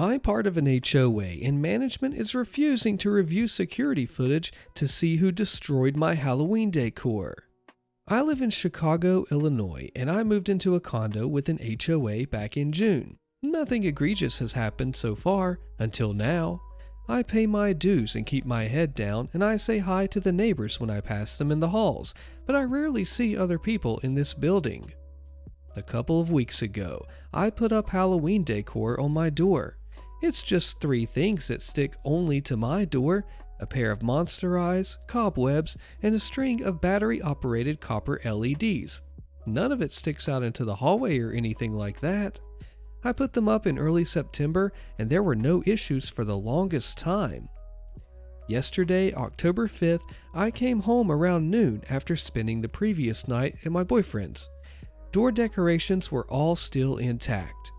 I'm part of an HOA and management is refusing to review security footage to see who destroyed my Halloween decor. I live in Chicago, Illinois, and I moved into a condo with an HOA back in June. Nothing egregious has happened so far, until now. I pay my dues and keep my head down, and I say hi to the neighbors when I pass them in the halls, but I rarely see other people in this building. A couple of weeks ago, I put up Halloween decor on my door. It's just 3 things that stick only to my door: a pair of monster eyes, cobwebs, and a string of battery-operated copper LEDs. None of it sticks out into the hallway or anything like that. I put them up in early September, and there were no issues for the longest time. Yesterday, October 5th, I came home around noon after spending the previous night at my boyfriend's. Door decorations were all still intact.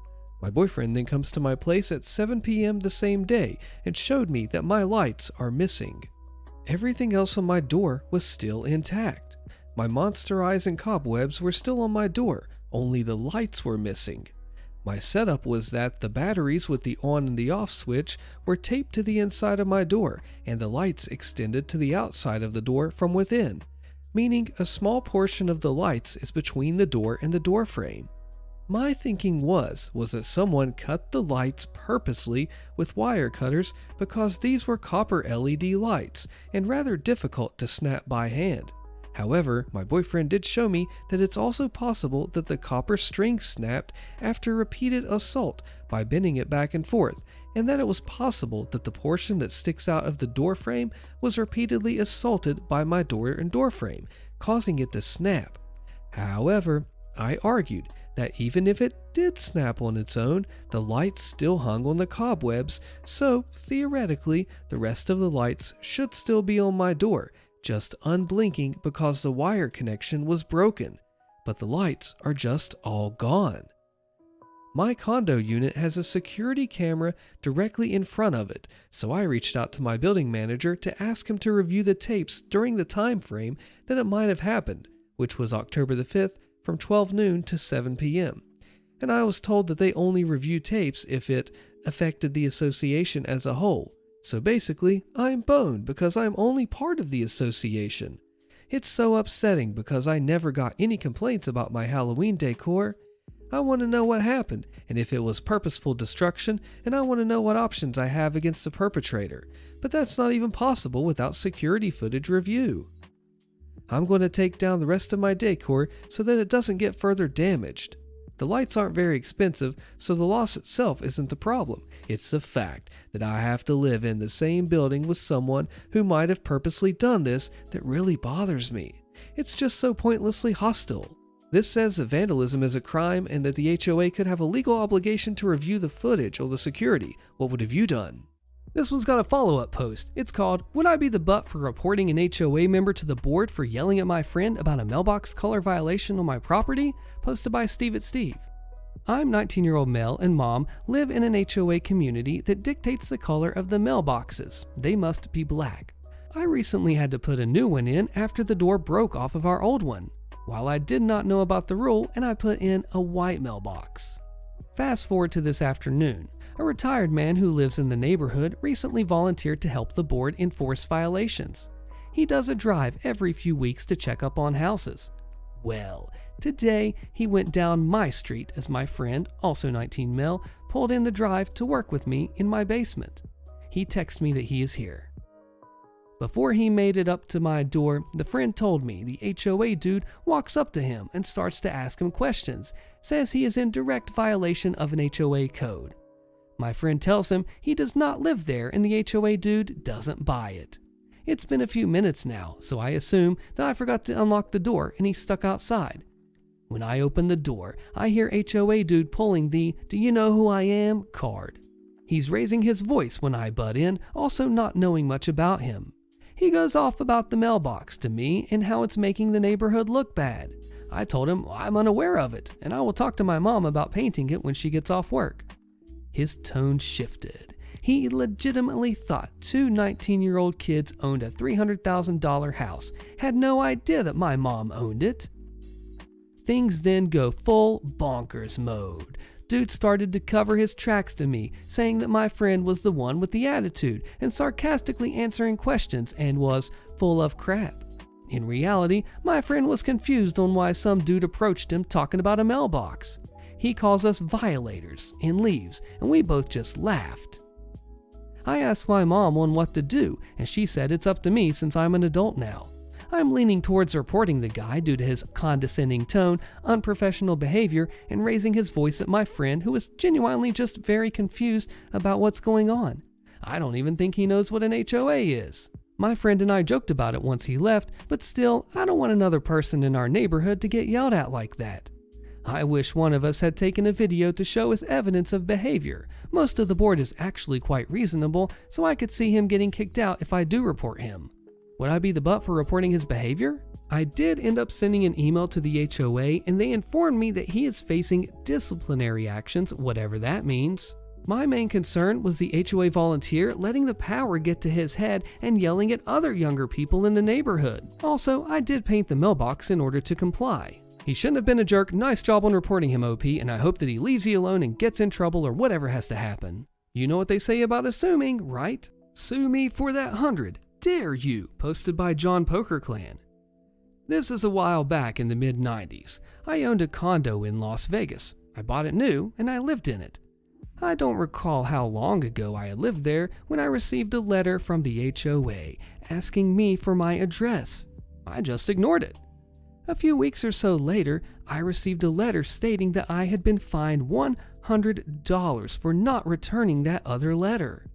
My boyfriend then comes to my place at 7 p.m. the same day and showed me that my lights are missing. Everything else on my door was still intact. My monster eyes and cobwebs were still on my door, only the lights were missing. My setup was that the batteries with the on and the off switch were taped to the inside of my door and the lights extended to the outside of the door from within, meaning a small portion of the lights is between the door and the door frame. My thinking was that someone cut the lights purposely with wire cutters because these were copper LED lights and rather difficult to snap by hand. However, my boyfriend did show me that it's also possible that the copper string snapped after repeated assault by bending it back and forth, and that it was possible that the portion that sticks out of the door frame was repeatedly assaulted by my door and door frame, causing it to snap. However, I argued that even if it did snap on its own, the lights still hung on the cobwebs, so theoretically, the rest of the lights should still be on my door, just unblinking because the wire connection was broken, but the lights are just all gone. My condo unit has a security camera directly in front of it, so I reached out to my building manager to ask him to review the tapes during the time frame that it might have happened, which was October the 5th from 12 noon to 7 p.m. And I was told that they only review tapes if it affected the association as a whole. So basically, I'm boned because I'm only part of the association. It's so upsetting because I never got any complaints about my Halloween decor. I want to know what happened and if it was purposeful destruction, and I want to know what options I have against the perpetrator. But that's not even possible without security footage review. I'm going to take down the rest of my decor so that it doesn't get further damaged. The lights aren't very expensive, so the loss itself isn't the problem. It's the fact that I have to live in the same building with someone who might have purposely done this that really bothers me. It's just so pointlessly hostile. This says that vandalism is a crime and that the HOA could have a legal obligation to review the footage or the security. What would have you done? This one's got a follow-up post. It's called, "Would I be the butt for reporting an HOA member to the board for yelling at my friend about a mailbox color violation on my property?" Posted by Steve at Steve. I'm 19-year-old male and mom live in an HOA community that dictates the color of the mailboxes. They must be black. I recently had to put a new one in after the door broke off of our old one. While I did not know about the rule, and I put in a white mailbox. Fast forward to this afternoon. A retired man who lives in the neighborhood recently volunteered to help the board enforce violations. He does a drive every few weeks to check up on houses. Well, today he went down my street as my friend, also 19 male, pulled in the drive to work with me in my basement. He texted me that he is here. Before he made it up to my door, the friend told me the HOA dude walks up to him and starts to ask him questions, says he is in direct violation of an HOA code. My friend tells him he does not live there and the HOA dude doesn't buy it. It's been a few minutes now, so I assume that I forgot to unlock the door and he's stuck outside. When I open the door, I hear HOA dude pulling the "Do you know who I am?" card. He's raising his voice when I butt in, also not knowing much about him. He goes off about the mailbox to me and how it's making the neighborhood look bad. I told him I'm unaware of it and I will talk to my mom about painting it when she gets off work. His tone shifted. He legitimately thought 2 19-year-old kids owned a $300,000 house, had no idea that my mom owned it. Things then go full bonkers mode. dude started to cover his tracks to me, saying that my friend was the one with the attitude and sarcastically answering questions and was full of crap. In reality, my friend was confused on why some dude approached him talking about a mailbox. He calls us violators and leaves, and we both just laughed. I asked my mom on what to do, and she said it's up to me since I'm an adult now. I'm leaning towards reporting the guy due to his condescending tone, unprofessional behavior, and raising his voice at my friend who is genuinely just very confused about what's going on. I don't even think he knows what an HOA is. My friend and I joked about it once he left, but still, I don't want another person in our neighborhood to get yelled at like that. I wish one of us had taken a video to show us evidence of behavior. Most of the board is actually quite reasonable, so I could see him getting kicked out if I do report him. Would I be the butt for reporting his behavior? I did end up sending an email to the HOA, and they informed me that he is facing disciplinary actions, whatever that means. My main concern was the HOA volunteer letting the power get to his head and yelling at other younger people in the neighborhood. Also, I did paint the mailbox in order to comply. He shouldn't have been a jerk. Nice job on reporting him, OP, and I hope that he leaves you alone and gets in trouble or whatever has to happen. You know what they say about assuming, right? Sue me for that 100. Dare you? Posted by John Poker Clan. This is a while back in the mid-90s. I owned a condo in Las Vegas. I bought it new and I lived in it. I don't recall how long ago I had lived there when I received a letter from the HOA asking me for my address. I just ignored it. A few weeks or so later, I received a letter stating that I had been fined $100 for not returning that other letter.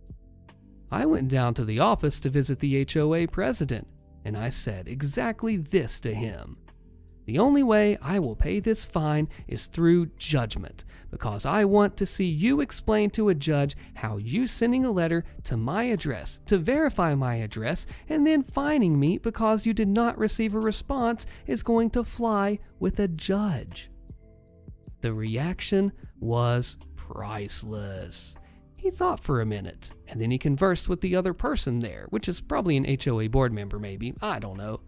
I went down to the office to visit the HOA president, and I said exactly this to him. The only way I will pay this fine is through judgment, because I want to see you explain to a judge how you sending a letter to my address to verify my address and then fining me because you did not receive a response is going to fly with a judge. The reaction was priceless. He thought for a minute, and then he conversed with the other person there, which is probably an HOA board member maybe, I don't know.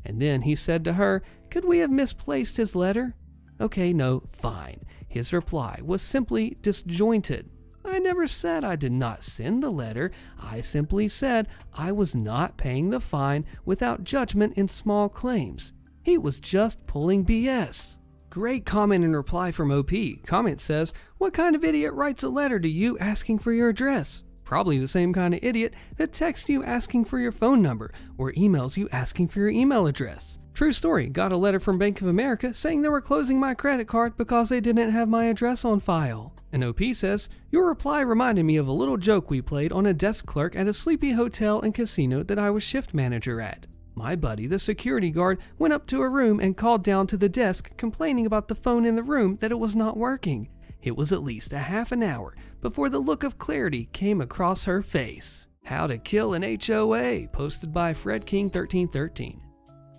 And then he said to her, "Could we have misplaced his letter?" Okay, no, fine. His reply was simply disjointed. I never said I did not send the letter. I simply said I was not paying the fine without judgment in small claims. He was just pulling BS. Great comment and reply from OP. Comment says, "What kind of idiot writes a letter to you asking for your address?" Probably the same kind of idiot that texts you asking for your phone number or emails you asking for your email address. True story, got a letter from Bank of America saying they were closing my credit card because they didn't have my address on file. And OP says, "Your reply reminded me of a little joke we played on a desk clerk at a sleepy hotel and casino that I was shift manager at. My buddy, the security guard, went up to a room and called down to the desk complaining about the phone in the room that it was not working. It was at least a half an hour before the look of clarity came across her face." How to Kill an HOA, posted by Fred King 1313.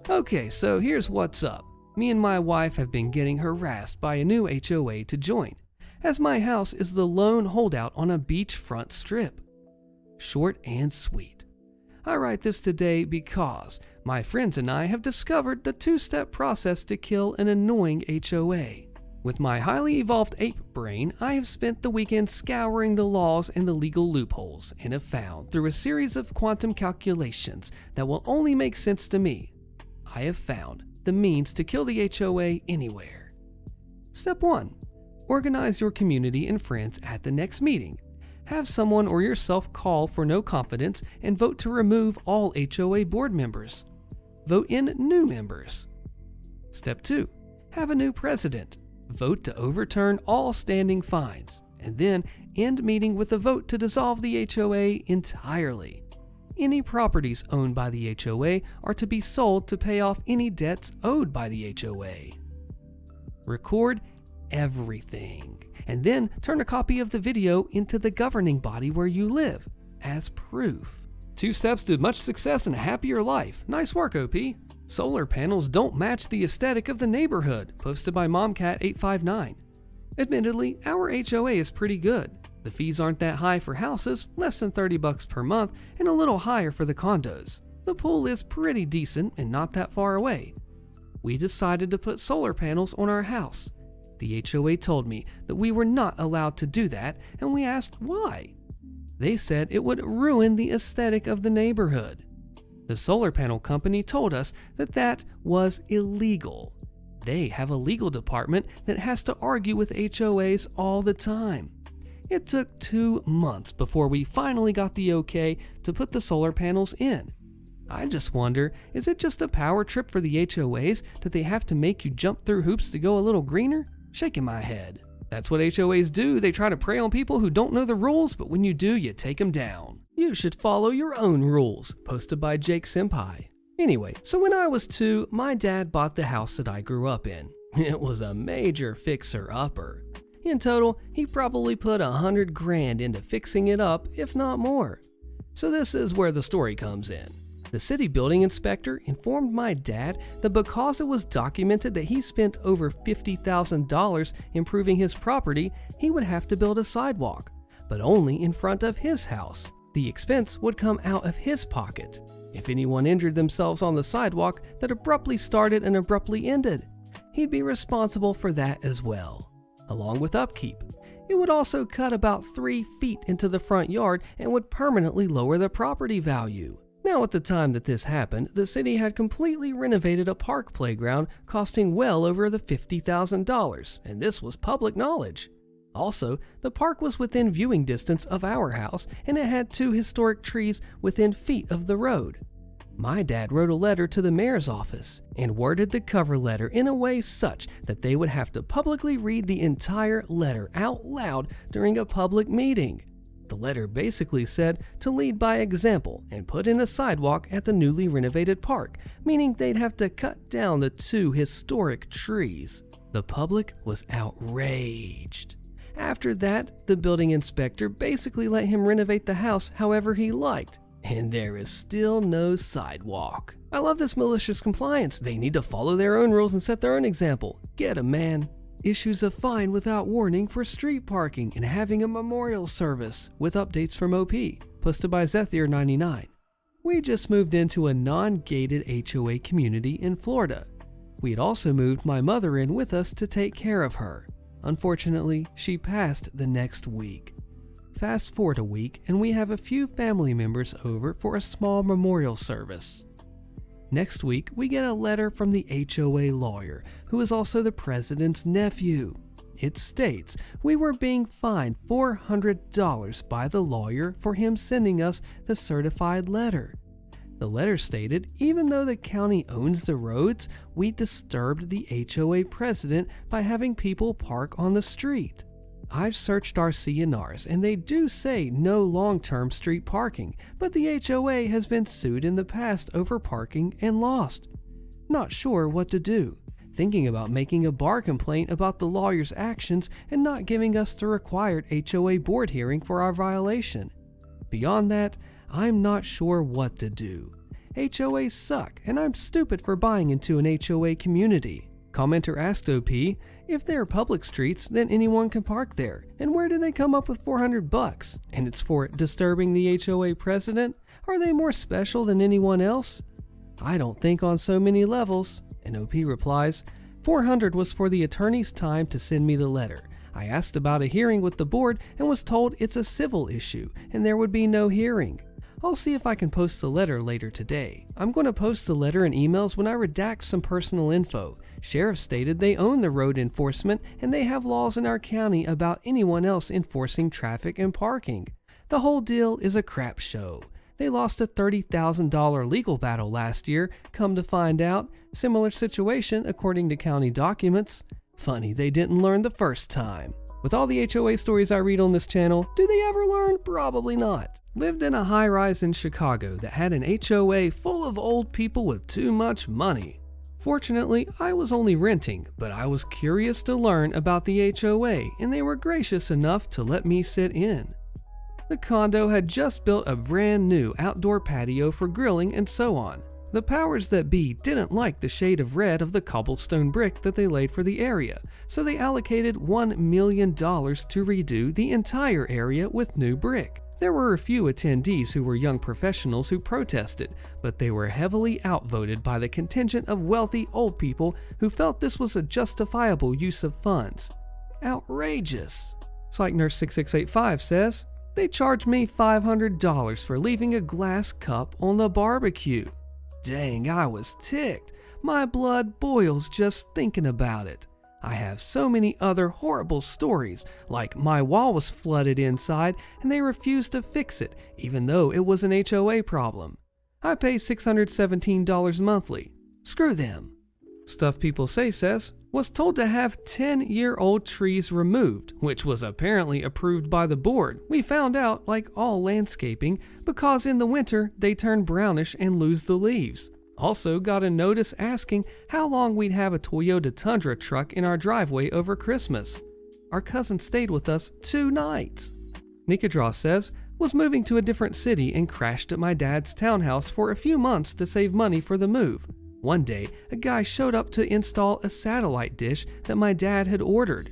Okay, so here's what's up. Me and my wife have been getting harassed by a new HOA to join, as my house is the lone holdout on a beachfront strip. Short and sweet. I write this today because my friends and I have discovered the two-step process to kill an annoying HOA. With my highly evolved ape brain, I have spent the weekend scouring the laws and the legal loopholes and have found, through a series of quantum calculations that will only make sense to me, I have found the means to kill the HOA anywhere. Step 1. Organize your community and friends at the next meeting. Have someone or yourself call for no confidence and vote to remove all HOA board members. Vote in new members. Step 2. Have a new president. Vote to overturn all standing fines, and then end meeting with a vote to dissolve the HOA entirely. Any properties owned by the HOA are to be sold to pay off any debts owed by the HOA. Record everything, and then turn a copy of the video into the governing body where you live as proof. 2 steps to much success and a happier life. Nice work, OP. Solar panels don't match the aesthetic of the neighborhood, posted by Momcat859. Admittedly, our HOA is pretty good. The fees aren't that high for houses, less than $30 per month, and a little higher for the condos. The pool is pretty decent and not that far away. We decided to put solar panels on our house. The HOA told me that we were not allowed to do that, and we asked why. They said it would ruin the aesthetic of the neighborhood. The solar panel company told us that that was illegal. They have a legal department that has to argue with HOAs all the time. It took 2 months before we finally got the okay to put the solar panels in. I just wonder, is it just a power trip for the HOAs that they have to make you jump through hoops to go a little greener? Shaking my head. That's what HOAs do. They try to prey on people who don't know the rules, but when you do, you take them down. You should follow your own rules. Posted by Jake Senpai. Anyway, so when I was 2, my dad bought the house that I grew up in. It was a major fixer-upper. In total, he probably put $100,000 into fixing it up, if not more. So this is where the story comes in. The city building inspector informed my dad that because it was documented that he spent over $50,000 improving his property, he would have to build a sidewalk, but only in front of his house. The expense would come out of his pocket. If anyone injured themselves on the sidewalk that abruptly started and abruptly ended, he'd be responsible for that as well, along with upkeep. It would also cut about 3 feet into the front yard and would permanently lower the property value. Now, at the time that this happened, the city had completely renovated a park playground costing well over the $50,000, and this was public knowledge. Also, the park was within viewing distance of our house, and it had 2 historic trees within feet of the road. My dad wrote a letter to the mayor's office and worded the cover letter in a way such that they would have to publicly read the entire letter out loud during a public meeting. The letter basically said to lead by example and put in a sidewalk at the newly renovated park, meaning they'd have to cut down the 2 historic trees. The public was outraged. After that, the building inspector basically let him renovate the house however he liked, and there is still no sidewalk. I love this malicious compliance. They need to follow their own rules and set their own example. Get 'em, man. Issues a fine without warning for street parking and having a memorial service with updates from OP. Posted by Zethier99. We just moved into a non-gated HOA community in Florida. We had also moved my mother in with us to take care of her. Unfortunately, she passed the next week. Fast forward a week and we have a few family members over for a small memorial service. Next week, we get a letter from the HOA lawyer, who is also the president's nephew. It states we were being fined $400 by the lawyer for him sending us the certified letter. The letter stated, even though the county owns the roads, we disturbed the HOA president by having people park on the street. I've searched our CNRs and they do say no long-term street parking, but the HOA has been sued in the past over parking and lost. Not sure what to do. Thinking about making a bar complaint about the lawyer's actions and not giving us the required HOA board hearing for our violation. Beyond that, I'm not sure what to do. HOAs suck, and I'm stupid for buying into an HOA community. Commenter asked OP, if they're public streets, then anyone can park there, and where do they come up with $400? And it's for disturbing the HOA president? Are they more special than anyone else? I don't think on so many levels. And OP replies, $400 was for the attorney's time to send me the letter. I asked about a hearing with the board and was told it's a civil issue and there would be no hearing. I'll see if I can post the letter later today. I'm going to post the letter and emails when I redact some personal info. Sheriff stated they own the road enforcement and they have laws in our county about anyone else enforcing traffic and parking. The whole deal is a crap show. They lost a $30,000 legal battle last year, come to find out. Similar situation according to county documents. Funny they didn't learn the first time. With all the HOA stories I read on this channel, do they ever learn? Probably not. Lived in a high-rise in Chicago that had an HOA full of old people with too much money. Fortunately, I was only renting, but I was curious to learn about the HOA and they were gracious enough to let me sit in. The condo had just built a brand new outdoor patio for grilling and so on. The powers that be didn't like the shade of red of the cobblestone brick that they laid for the area, so they allocated $1 million to redo the entire area with new brick. There were a few attendees who were young professionals who protested, but they were heavily outvoted by the contingent of wealthy old people who felt this was a justifiable use of funds. Outrageous. Psych Nurse 6685 says, "They charged me $500 for leaving a glass cup on the barbecue. Dang, I was ticked. My blood boils just thinking about it. I have so many other horrible stories, like my wall was flooded inside and they refused to fix it, even though it was an HOA problem. I pay $617 monthly. Screw them." Stuff People Say says, "Was told to have 10-year-old trees removed, which was apparently approved by the board. We found out, like all landscaping, because in the winter they turn brownish and lose the leaves. Also got a notice asking how long we'd have a Toyota Tundra truck in our driveway over Christmas. Our cousin stayed with us 2 nights. Nikadraw says, "Was moving to a different city and crashed at my dad's townhouse for a few months to save money for the move. One day, a guy showed up to install a satellite dish that my dad had ordered.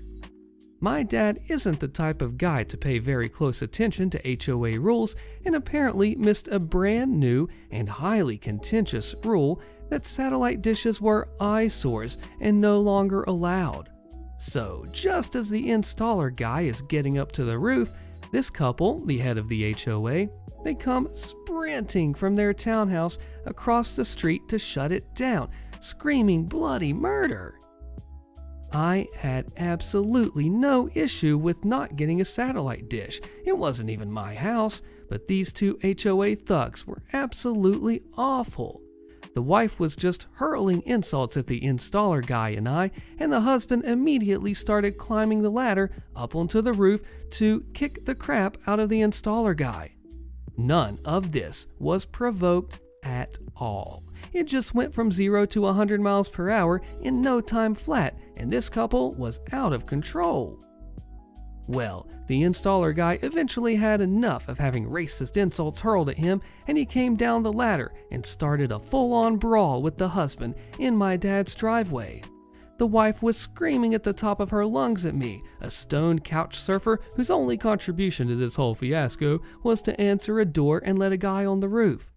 My dad isn't the type of guy to pay very close attention to HOA rules and apparently missed a brand new and highly contentious rule that satellite dishes were eyesores and no longer allowed. So just as the installer guy is getting up to the roof, this couple, the head of the HOA, they come sprinting from their townhouse across the street to shut it down, screaming bloody murder. I had absolutely no issue with not getting a satellite dish. It wasn't even my house, but these 2 HOA thugs were absolutely awful. The wife was just hurling insults at the installer guy and the husband immediately started climbing the ladder up onto the roof to kick the crap out of the installer guy. None of this was provoked at all. It just went from 0 to 100 miles per hour in no time flat, and this couple was out of control. Well, the installer guy eventually had enough of having racist insults hurled at him, and he came down the ladder and started a full-on brawl with the husband in my dad's driveway. The wife was screaming at the top of her lungs at me, a stoned couch surfer whose only contribution to this whole fiasco was to answer a door and let a guy on the roof.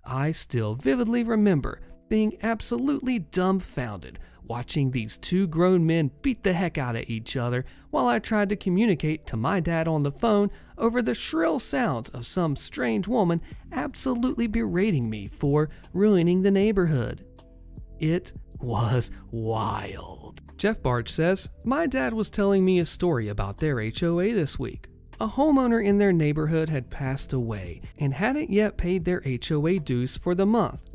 I still vividly remember being absolutely dumbfounded watching these 2 grown men beat the heck out of each other while I tried to communicate to my dad on the phone over the shrill sounds of some strange woman absolutely berating me for ruining the neighborhood. It was wild. Jeff Barge says, "My dad was telling me a story about their HOA this week. A homeowner in their neighborhood had passed away and hadn't yet paid their HOA dues for the month.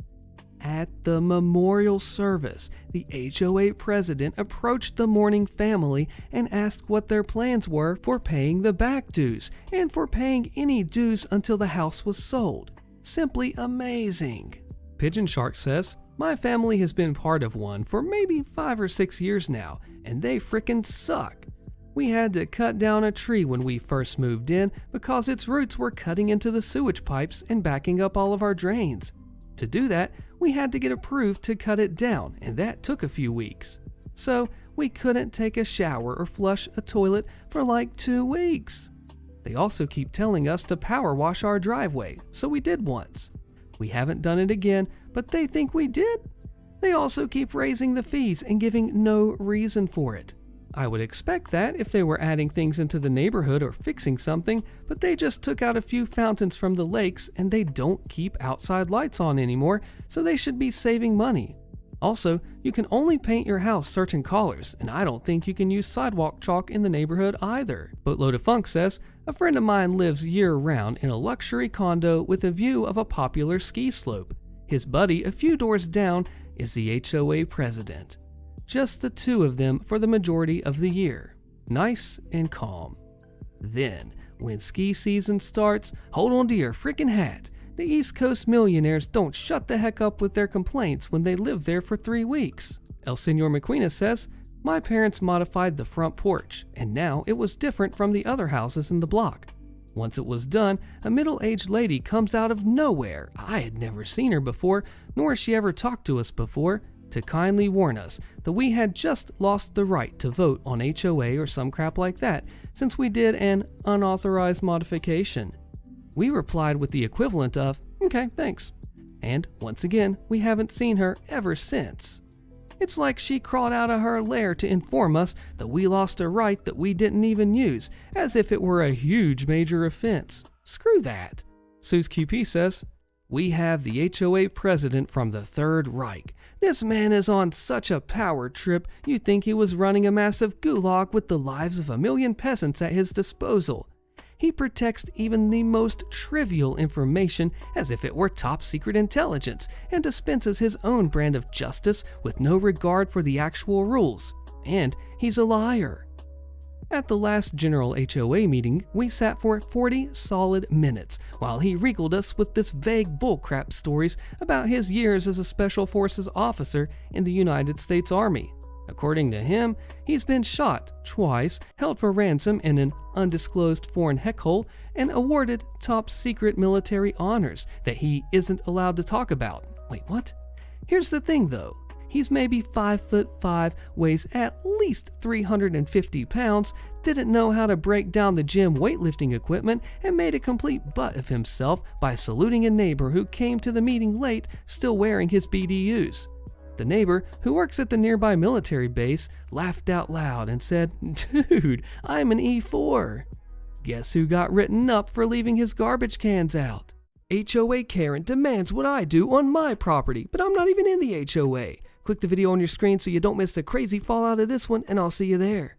At the memorial service, the HOA president approached the mourning family and asked what their plans were for paying the back dues and for paying any dues until the house was sold. Simply amazing." Pigeon Shark says, "My family has been part of one for maybe 5 or 6 years now, and they frickin' suck. We had to cut down a tree when we first moved in because its roots were cutting into the sewage pipes and backing up all of our drains. To do that, we had to get approved to cut it down, and that took a few weeks. So we couldn't take a shower or flush a toilet for like 2 weeks. They also keep telling us to power wash our driveway, so we did once. We haven't done it again, but they think we did. They also keep raising the fees and giving no reason for it. I would expect that if they were adding things into the neighborhood or fixing something, but they just took out a few fountains from the lakes and they don't keep outside lights on anymore, so they should be saving money. Also, you can only paint your house certain colors, and I don't think you can use sidewalk chalk in the neighborhood either." Boatload of Funk says, "A friend of mine lives year-round in a luxury condo with a view of a popular ski slope. His buddy a few doors down is the HOA president. Just the 2 of them for the majority of the year. Nice and calm. Then, when ski season starts, hold on to your frickin' hat. The East Coast millionaires don't shut the heck up with their complaints when they live there for 3 weeks." El Senor McQueen says, "My parents modified the front porch, and now it was different from the other houses in the block. Once it was done, a middle-aged lady comes out of nowhere. I had never seen her before, nor has she ever talked to us before, to kindly warn us that we had just lost the right to vote on HOA or some crap like that, since we did an unauthorized modification. We replied with the equivalent of, "Okay, thanks." And once again, we haven't seen her ever since. It's like she crawled out of her lair to inform us that we lost a right that we didn't even use, as if it were a huge major offense. Screw that. Sue's QP says, "We have the HOA president from the Third Reich. This man is on such a power trip, you'd think he was running a massive gulag with the lives of a million peasants at his disposal. He protects even the most trivial information as if it were top secret intelligence and dispenses his own brand of justice with no regard for the actual rules. And he's a liar." At the last general HOA meeting, we sat for 40 solid minutes while he regaled us with this vague bullcrap stories about his years as a Special Forces officer in the United States Army. According to him, he's been shot twice, held for ransom in an undisclosed foreign heckhole, and awarded top-secret military honors that he isn't allowed to talk about. Wait, what? Here's the thing, though. He's maybe 5'5", weighs at least 350 pounds, didn't know how to break down the gym weightlifting equipment, and made a complete butt of himself by saluting a neighbor who came to the meeting late, still wearing his BDUs. The neighbor, who works at the nearby military base, laughed out loud and said, "Dude, I'm an E4. Guess who got written up for leaving his garbage cans out? HOA Karen demands what I do on my property, but I'm not even in the HOA. Click the video on your screen so you don't miss the crazy fallout of this one, and I'll see you there.